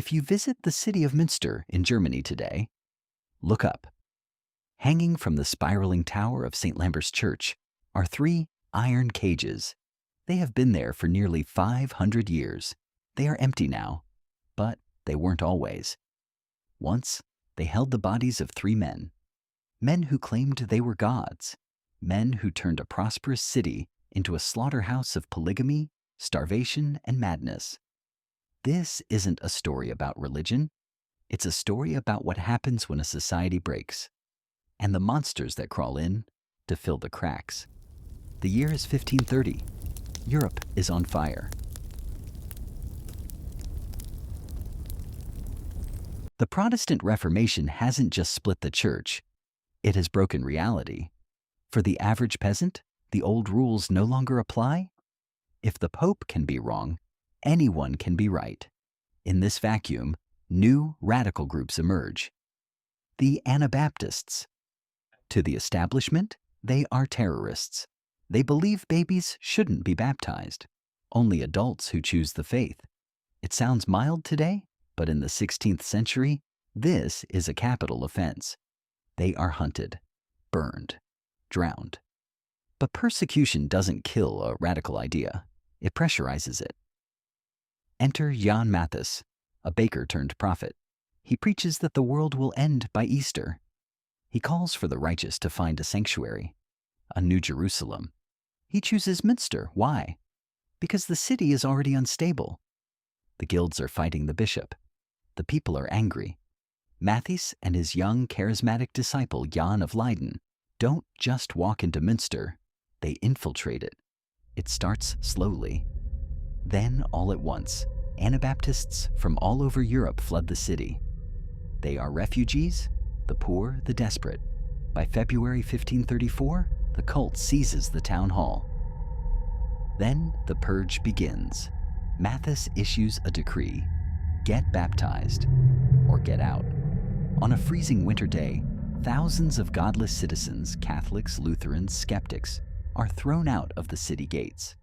If you visit the city of Münster in Germany today, look up. Hanging from the spiraling tower of St. Lambert's Church are 3 iron cages. They have been there for nearly 500 years. They are empty now, but they weren't always. Once, they held the bodies of 3 men. Men who claimed they were gods. Men who turned a prosperous city into a slaughterhouse of polygamy, starvation, and madness. This isn't a story about religion. It's a story about what happens when a society breaks, and the monsters that crawl in to fill the cracks. The year is 1530. Europe is on fire. The Protestant Reformation hasn't just split the church, it has broken reality. For the average peasant, the old rules no longer apply. If the Pope can be wrong, anyone can be right. In this vacuum, new radical groups emerge. The Anabaptists. To the establishment, they are terrorists. They believe babies shouldn't be baptized, only adults who choose the faith. It sounds mild today, but in the 16th century, this is a capital offense. They are hunted, burned, drowned. But persecution doesn't kill a radical idea. It pressurizes it. Enter Jan Matthias, a baker turned prophet. He preaches that the world will end by Easter. He calls for the righteous to find a sanctuary, a new Jerusalem. He chooses Münster. Why? Because the city is already unstable. The guilds are fighting the bishop. The people are angry. Matthias and his young, charismatic disciple Jan of Leiden don't just walk into Münster, they infiltrate it. It starts slowly. Then, all at once, Anabaptists from all over Europe flood the city. They are refugees, the poor, the desperate. By February 1534, the cult seizes the town hall. Then the purge begins. Matthias issues a decree: get baptized or get out. On a freezing winter day, thousands of godless citizens, Catholics, Lutherans, skeptics, are thrown out of the city gates.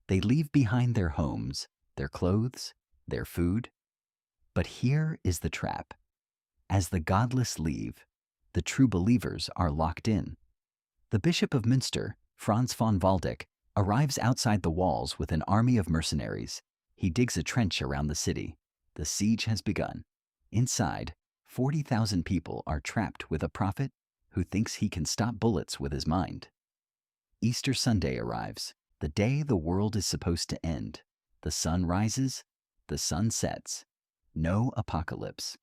They leave behind their homes, their clothes, their food. But here is the trap. As the godless leave, the true believers are locked in. The Bishop of Münster, Franz von Waldeck, arrives outside the walls with an army of mercenaries. He digs a trench around the city. The siege has begun. Inside, 40,000 people are trapped with a prophet who thinks he can stop bullets with his mind. Easter Sunday arrives, the day the world is supposed to end. The sun rises, the sun sets. No apocalypse.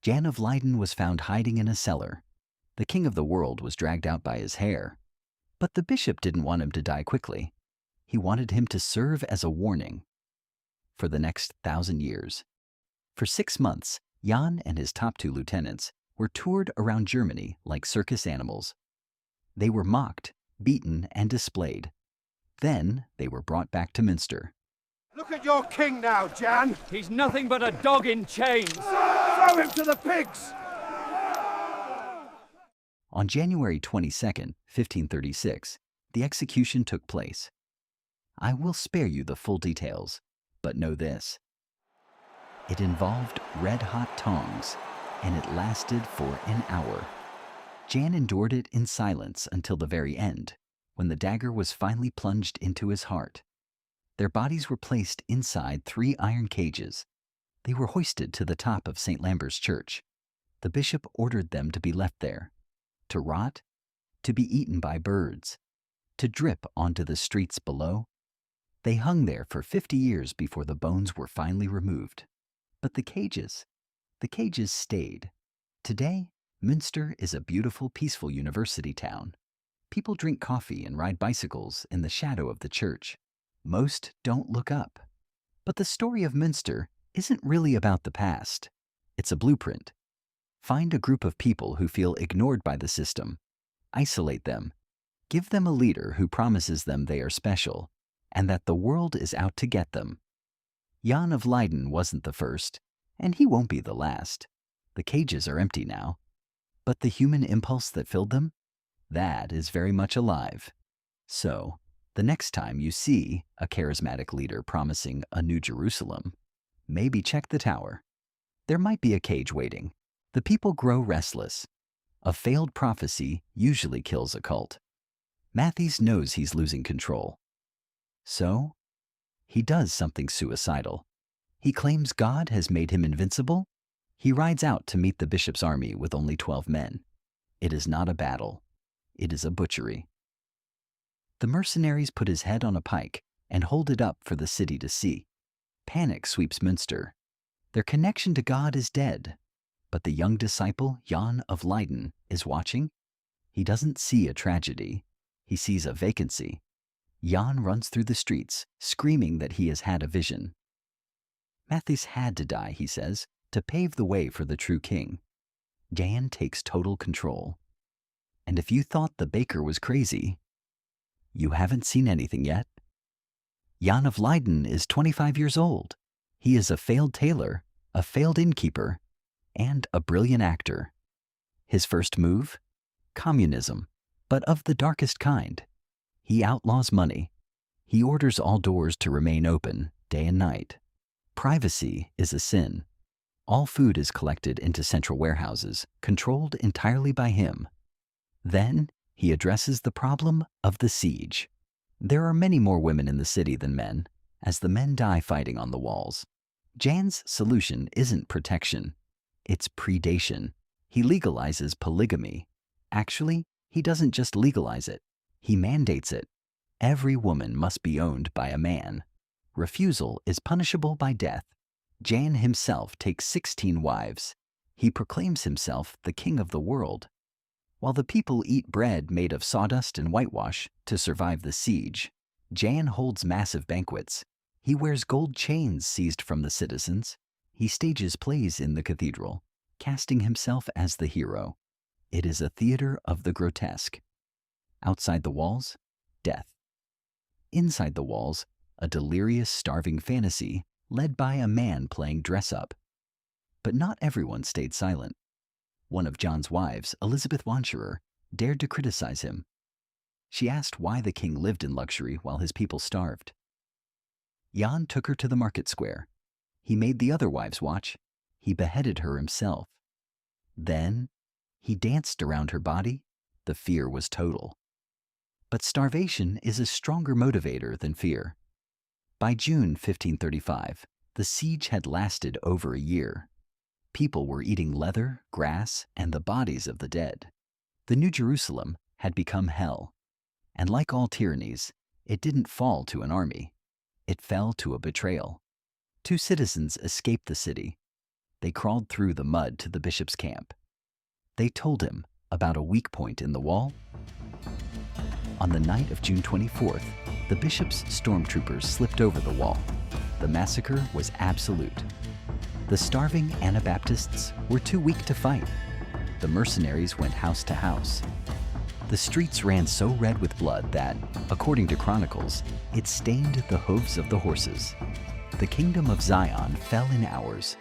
Jan of Leiden was found hiding in a cellar. The king of the world was dragged out by his hair. But the bishop didn't want him to die quickly. He wanted him to serve as a warning for the next 1,000 years. For 6 months, Jan and his top 2 lieutenants were toured around Germany like circus animals. They were mocked, beaten, and displayed. Then they were brought back to Münster. Look at your king now, Jan! He's nothing but a dog in chains! Throw him to the pigs! On January 22, 1536, the execution took place. I will spare you the full details, but know this. It involved red-hot tongs, and it lasted for an hour. Jan endured it in silence until the very end, when the dagger was finally plunged into his heart. Their bodies were placed inside 3 iron cages. They were hoisted to the top of St. Lambert's Church. The bishop ordered them to be left there, to rot, to be eaten by birds, to drip onto the streets below. They hung there for 50 years before the bones were finally removed. But the cages stayed. Today, Münster is a beautiful, peaceful university town. People drink coffee and ride bicycles in the shadow of the church. Most don't look up. But the story of Münster isn't really about the past. It's a blueprint. Find a group of people who feel ignored by the system. Isolate them. Give them a leader who promises them they are special and that the world is out to get them. Jan of Leiden wasn't the first, and he won't be the last. The cages are empty now. But the human impulse that filled them? That is very much alive. So, the next time you see a charismatic leader promising a new Jerusalem, Maybe check the tower. There might be a cage waiting. The people grow restless. A failed prophecy usually kills a cult. Matthias knows he's losing control. So, he does something suicidal. He claims God has made him invincible. He rides out to meet the bishop's army with only 12 men. It is not a battle. It is a butchery. The mercenaries put his head on a pike and hold it up for the city to see. Panic sweeps Münster. Their connection to God is dead. But the young disciple, Jan of Leiden, is watching. He doesn't see a tragedy. He sees a vacancy. Jan runs through the streets, screaming that he has had a vision. Matthias had to die, he says, to pave the way for the true king. Jan takes total control. And if you thought the baker was crazy, you haven't seen anything yet. Jan of Leiden is 25 years old. He is a failed tailor, a failed innkeeper, and a brilliant actor. His first move? Communism, but of the darkest kind. He outlaws money. He orders all doors to remain open, day and night. Privacy is a sin. All food is collected into central warehouses, controlled entirely by him. Then, he addresses the problem of the siege. There are many more women in the city than men, as the men die fighting on the walls. Jan's solution isn't protection. It's predation. He legalizes polygamy. Actually, he doesn't just legalize it. He mandates it. Every woman must be owned by a man. Refusal is punishable by death. Jan himself takes 16 wives. He proclaims himself the king of the world. While the people eat bread made of sawdust and whitewash to survive the siege, Jan holds massive banquets. He wears gold chains seized from the citizens. He stages plays in the cathedral, casting himself as the hero. It is a theater of the grotesque. Outside the walls, death. Inside the walls, a delirious, starving fantasy led by a man playing dress-up. But not everyone stayed silent. One of John's wives, Elizabeth Wanscherer, dared to criticize him. She asked why the king lived in luxury while his people starved. Jan took her to the market square. He made the other wives watch. He beheaded her himself. Then, he danced around her body. The fear was total. But starvation is a stronger motivator than fear. By June 1535, the siege had lasted over a year. People were eating leather, grass, and the bodies of the dead. The New Jerusalem had become hell. And like all tyrannies, it didn't fall to an army. It fell to a betrayal. 2 citizens escaped the city. They crawled through the mud to the bishop's camp. They told him about a weak point in the wall. On the night of June 24th, the bishop's stormtroopers slipped over the wall. The massacre was absolute. The starving Anabaptists were too weak to fight. The mercenaries went house to house. The streets ran so red with blood that, according to chronicles, it stained the hooves of the horses. The kingdom of Zion fell in hours.